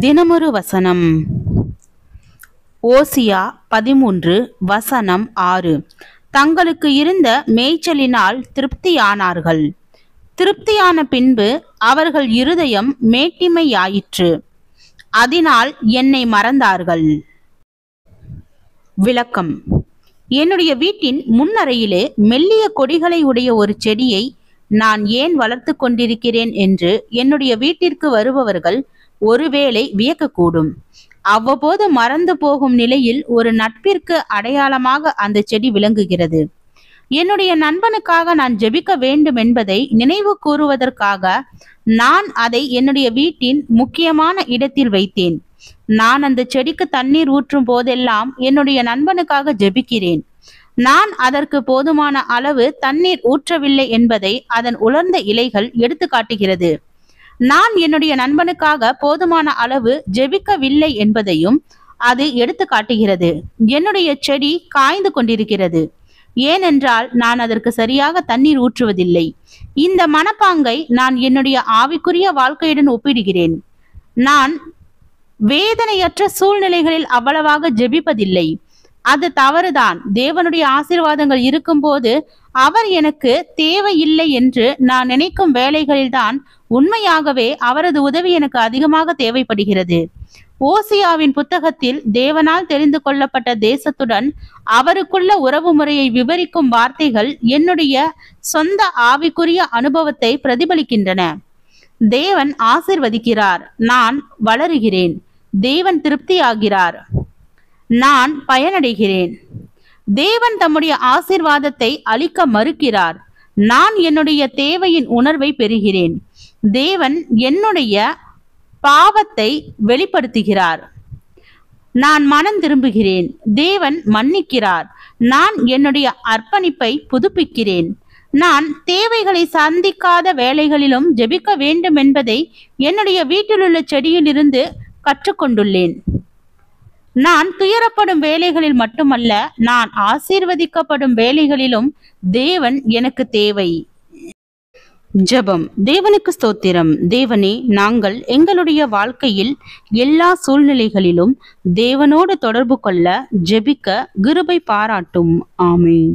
தினமொரு வசனம். ஓசியா 13 வசனம் 6. தங்களுக்கு இருந்த மேய்ச்சலினால் திருப்தியானார்கள். திருப்தியான பின்பு அவர்கள் இருதயம் மேட்டிமையாயிற்று, அதனால் என்னை மறந்தார்கள். விளக்கம். என்னுடைய வீட்டின் முன்னறையிலே மெல்லிய கொடிகளை உடைய ஒரு செடியை நான் ஏன் வளர்த்து கொண்டிருக்கிறேன் என்று என்னுடைய வீட்டிற்கு வருபவர்கள் ஒருவேளை வியக்கக்கூடும். அவ்வப்போது மறந்து போகும் நிலையில் ஒரு நட்பிற்கு அடையாளமாக அந்த செடி விளங்குகிறது. என்னுடைய நண்பனுக்காக நான் ஜெபிக்க வேண்டும் என்பதை நினைவு கூறுவதற்காக நான் அதை என்னுடைய வீட்டின் முக்கியமான இடத்தில் வைத்தேன். நான் அந்த செடிக்கு தண்ணீர் ஊற்றும் போதெல்லாம் என்னுடைய நண்பனுக்காக ஜெபிக்கிறேன். நான் அதற்கு போதுமான அளவு தண்ணீர் ஊற்றவில்லை என்பதை அதன் உலர்ந்த இலைகள் எடுத்து காட்டுகிறது. நான் என்னுடைய நண்பனுக்காக போதுமான அளவு ஜெபிக்கவில்லை என்பதையும் அது எடுத்து காட்டுகிறது. என்னுடைய செடி காய்ந்து கொண்டிருக்கிறது, ஏனென்றால் நான் அதற்கு சரியாக தண்ணீர் ஊற்றுவதில்லை. இந்த மனப்பாங்கை நான் என்னுடைய ஆவிக்குரிய வாழ்க்கையுடன் ஒப்பிடுகிறேன். நான் வேதனையற்ற சூழ்நிலைகளில் அவ்வளவாக ஜெபிப்பதில்லை. அது தவறுதான். தேவனுடைய ஆசீர்வாதங்கள் இருக்கும்போது அவர் எனக்கு தேவையில்லை என்று நான் நினைக்கும் வேளைகளில்தான் உண்மையாகவே அவரது உதவி எனக்கு அதிகமாக தேவைப்படுகிறது. ஓசியாவின் புத்தகத்தில் தேவனால் தெரிந்து கொள்ளப்பட்ட தேசத்துடன் அவருக்குள்ள உறவு முறையை விவரிக்கும் வார்த்தைகள் என்னுடைய சொந்த ஆவிக்குரிய அனுபவத்தை பிரதிபலிக்கின்றன. தேவன் ஆசீர்வதிக்கிறார், நான் வளருகிறேன். தேவன் திருப்தியாகிறார், நான் பயனடைகிறேன். தேவன் தம்முடைய ஆசீர்வாதத்தை அளிக்க மறுக்கிறார், நான் என்னுடைய தேவையின் உணர்வை பெறுகிறேன். தேவன் என்னுடைய பாவத்தை வெளிப்படுத்துகிறார், நான் மனம் திரும்புகிறேன். தேவன் மன்னிக்கிறார், நான் என்னுடைய அர்ப்பணிப்பை புதுப்பிக்கிறேன். நான் தேவைகளை சந்திக்காத வேளைகளிலும் ஜெபிக்க வேண்டும் என்பதை என்னுடைய வீட்டிலுள்ள செடியிலிருந்து கற்றுக்கொண்டுள்ளேன். நான் துயரப்படும் வேலைகளில் மட்டுமல்ல, நான் ஆசீர்வதிக்கப்படும் வேலைகளிலும் தேவன் எனக்கு தேவை. ஜெபம். தேவனுக்கு ஸ்தோத்திரம். தேவனே, நாங்கள் எங்களுடைய வாழ்க்கையில் எல்லா சூழ்நிலைகளிலும் தேவனோடு தொடர்பு கொள்ள ஜெபிக்க கிருபை பாராட்டும். ஆமென்.